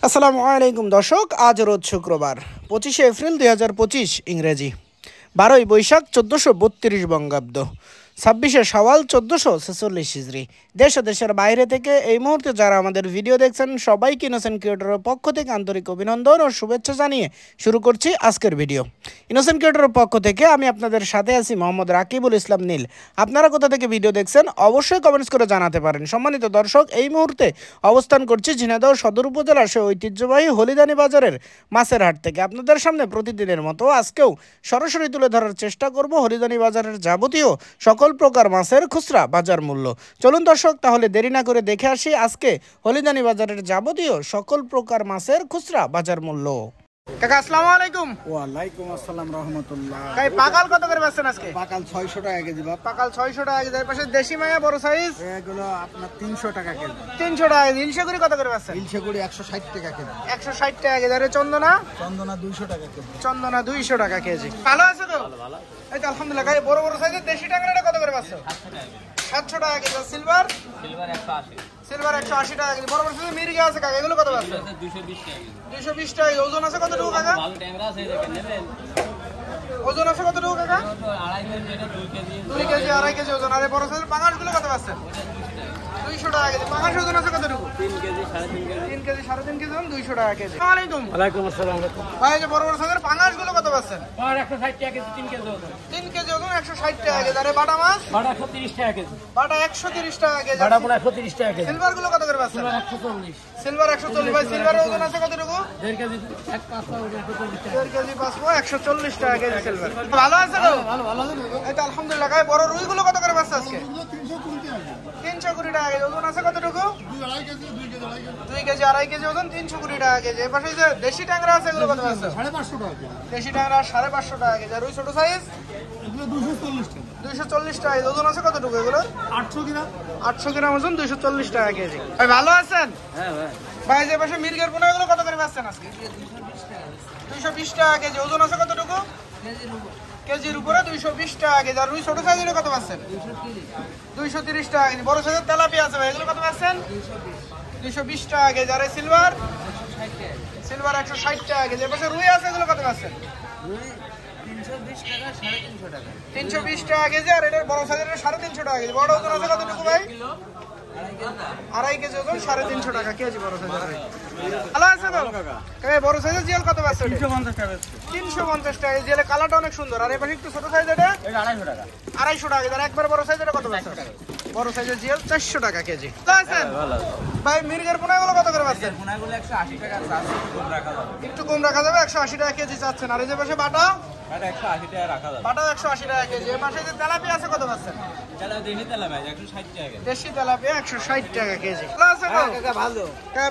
আসসালামু আলাইকুম দর্শক, আজ রোজ শুক্রবার 25শে এপ্রিল 2025 ইংরেজি, 12ই বৈশাখ 1432 বঙ্গাব্দ, 26শে শাওয়াল 1446 হিজরি। দেশ ও দেশের বাইরে থেকে এই মুহূর্তে যারা আমাদের ভিডিও দেখছেন সবাইকে ইনোসেন্ট ক্রিয়েটরের পক্ষ থেকে আন্তরিক অভিনন্দন ও শুভেচ্ছা জানিয়ে শুরু করছি আজকের ভিডিও। ইনোসেন্ট ক্রিয়েটরের পক্ষ থেকে আমি আপনাদের সাথে আছি মোহাম্মদ রাকিবুল ইসলাম নীল। আপনারা কোথা থেকে ভিডিও দেখছেন অবশ্যই কমেন্টস করে জানাতে পারেন। সম্মানিত দর্শক, এই মুহূর্তে অবস্থান করছি ঝিনাইদহ সদর উপজেলার সেই ঐতিহ্যবাহী হলিদানি বাজারের মাছের হাট থেকে। আপনাদের সামনে প্রতিদিনের মতো আজকেও সরাসরি তুলে ধরার চেষ্টা করব হলিদানি বাজারের যাবতীয় সকল প্রকার মাছের খুচরা বাজার মূল্য। চলুন দর্শক, তাহলে দেরি না করে দেখে আসি আজকে হলিদানি বাজারের যাবতীয় সকল প্রকার মাছের খুচরা বাজার মূল্য। কাকা আসসালামু আলাইকুম। ওয়ালাইকুম আসসালাম রাহমাতুল্লাহ। কাই পাকাল কত করে বেচছেন আজকে? পাকাল 600 টাকা কেজি বাপ। পাকাল 600 টাকা কেজি। এর পাশে দেশি মায়া বড় সাইজ এগুলো আপনার 300 টাকা কেজি। 300 টাকা কেজি। ইলশেগুড়ি কত করে বেচছেন? ইলশেগুড়ি 160 টাকা কেজি। 160 টাকা কেজি। আর চন্দনা? চন্দনা 200 টাকা কেজি। চন্দনা 200 টাকা কেজি। ভালো আছে তো? ভালো। এই তো আলহামদুলিল্লাহ। কাই বড় বড় সাইজের দেশি ট্যাংরাটা কত করে বেচছেন? 700 টাকা কেজি। সিলভার? সিলভার 180। সিলভার 180 টাকা কেজি। বড় বড় সাইজের মির্গি আছে কাকা, এগুলো কত বেচছেন? 220 টাকা কেজি। 220 টাকা কেজি। ওজন আছে কতটুকু কাকা? ভালো ট্যাংরা আছে, দেখেন নেবেন। ওজন আছে কতটুকু কাকা? 2.5 কেজি। এটা 2 কেজি। 2 কেজি 2.5 কেজি ওজন। আর বড় সাইজের পাঙাশগুলো কত বেচছেন? 200 টাকা কেজি। পাঙাশ ওজন আছে কতটুকু? 3 কেজি 3.5 কেজি। 3 কেজি 3.5 কেজি ওজন, 200 টাকা কেজি। আসসালামু আলাইকুম। ওয়ালাইকুম আসসালাম। ভাই, এই যে বড় বড় সাইজের পাঙাশগুলো কত বেচছেন? 160 টাকা কেজি 3 কেজি ওজন। 3 কেজি ওজন 160 টাকা কেজি। আর বাটা মাছ? বাটা 130 টাকা কেজি। বাটা 130 টাকা কেজি। বাটা পুরো 130 টাকা কেজি। সিলভার গুলো কত করে বেচছেন? 140। সিলভার 140। ভাই, সিলভারের ওজন আছে কতটুকু? 1.5 কেজি 1.5 ওজন 140 টাকা। 1.5 কেজি 5 140 টাকা কেজি সিলভার। ভালো আছে তো? ভালো ভালো আছে। এই তো আলহামদুলিল্লাহ। গায়ে বড় রুই গুলো কত করে বেচছে আজকে? 320 টাকা কেজি। ওজন আছে কতটুকু? 2 কেজি 2.5 কেজি ওজন, 320 টাকা কেজি। এই পাশে যে দেশি ট্যাংরা আছে এগুলো কত বেচছে? 550 টাকা কেজি। দেশি ট্যাংরা 550 টাকা কেজি। আর রুই ছোট সাইজ? এগুলো 240 টাকা। 240 টাকা কেজি। ওজন আছে কতটুকু এগুলো? 800 গ্রাম। 800 গ্রাম ওজন, 240 টাকা কেজি। ভাই ভালো আছেন? হ্যাঁ ভাই। ভাই, যে পাশে মির্গের পোনা এগুলো কত করে বেচছেন আজকে? 220 টাকা কেজি। ওজন আছে কতটুকু? কেজির উপরে 220 টাকা কেজি। আর রুই ছোট সাইজের কত বেচছেন? 230 টাকা কেজি। বড় সাইজের তেলাপিয়া আছে ভাই, এগুলো কত বেচছেন? 220 টাকা কেজি। আর সিলভার? সিলভার 160 টাকা কেজি। এর পাশে রুই আছে, এগুলো কত বেচছেন? 320 টাকা কেজি। আর এটার বড় সাইজের 350 টাকা কেজি। বড় ওজন আছে কতটুকু ভাই? 2.5 কেজি ওজন, 350 টাকা কেজি বড় সাইজের। ভালো আছে তো? এই বড় সাইজের জিয়াল কত বেচছে? 350 টাকা। 350 টাকা। জিয়ালের কালারটা অনেক সুন্দর। আর এবার একটু ছোট সাইজ, এটা 250 টাকা। 250 টাকা। আর একবার বড় সাইজের কত বেচছে? বড় সাইজের জিয়াল 400 টাকা কেজি। ভালো আছেন? ভাই, মির্গের পোনা গুলো কত করে বেচছেন? পোনাগুলো 180 টাকা আছে, কম রাখা যাবে। একটু কম রাখা যাবে, 180 টাকা কেজি চাচ্ছেন। আর এই যে পাশে বাটা? এটা 180 টাকা রাখা যাবে। বাটা 180 টাকা কেজি। এর পাশে যে তেলাপিয়া আছে কত বেচছেন? তেলা দেশি তেলা ভাই 160 টাকা কেজি। দেশি তেলাপিয়া 160 টাকা কেজি। ভালো আছে তো? কাকা ভালো।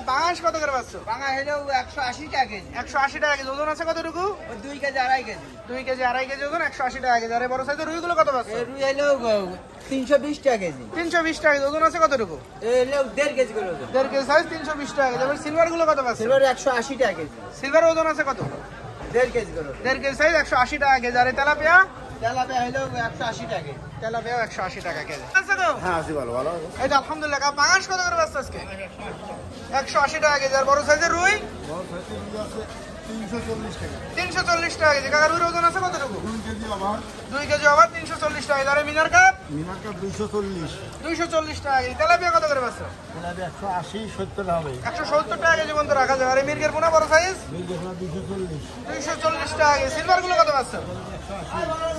বাংলাদেশ কত করে বেচছো? ভাঙা হলো 180 টাকা কেজি। 180 টাকা কেজি। ওজন আছে কতটুকু? 2 কেজি 2.5 কেজি। 2 কেজি 2.5 কেজি ওজন, 180 টাকা কেজি। আর এই বড় সাইজের রুইগুলো কত বেচছো? রুই হলো 320 টাকা কেজি। 320 টাকা কেজি। ওজন আছে কতটুকু? হলো 1.5 কেজি করে ওজন। 1.5 কেজি সাইজ, 320 টাকা কেজি। এবার সিলভার গুলো কত বেচছো? সিলভার 180 টাকা কেজি। সিলভার ওজন আছে কত? 1.5 কেজি করে। 1.5 কেজি সাইজ, 180 টাকা কেজি। আর এই তেলাপিয়া? তেলাপিয়া হলো 180 টাকা কেজি। তেলাপিয়া 180 টাকা কেজি। আছে তো? হ্যাঁ আছি, ভালো ভালো। এই তো আলহামদুলিল্লাহ। বাংলাদেশ কত করে বেচছো আজকে? 180 টাকা কেজি। আর বড় সাইজের রুই? 340 টাকা কেজি। কাকা, রুইয়ের ওজন আছে কতটুকু? 2 কেজি আবার 340 টাকা কেজি। আর মিনার কাপ? 240 টাকা কেজি। তেলাপিয়া কত করে বেচছো? 180-70 হবে। 170 টাকা কেজি পর্যন্ত রাখা যাবে। আর মির্গের পোনা বড় সাইজ? 240 টাকা কেজি। সিলভার গুলো কত বেচছো?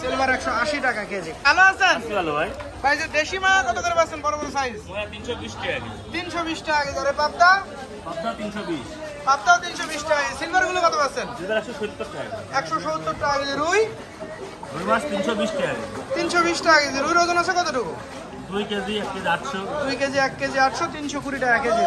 সিলভার 180 টাকা কেজি। ভালো আছেন? ভালো ভাই। ভাই, যে দেশি মা কত করে বেচছেন বড় বড় সাইজ? 320 টাকা কেজি। 320 টাকা কেজি। আর পাবদা? পাবদা 320। পাবদাও 320 টাকা কেজি। সিলভার গুলো কত বেচছেন? 170 টাকা। 170 টাকা কেজি। রুই? রুই মাছ 320 টাকা। 320 টাকা কেজি। রুইয়ের ওজন আছে কতটুকু? 2 কেজি 1 কেজি 800। 2 কেজি 1 কেজি 800, 320 টাকা কেজি।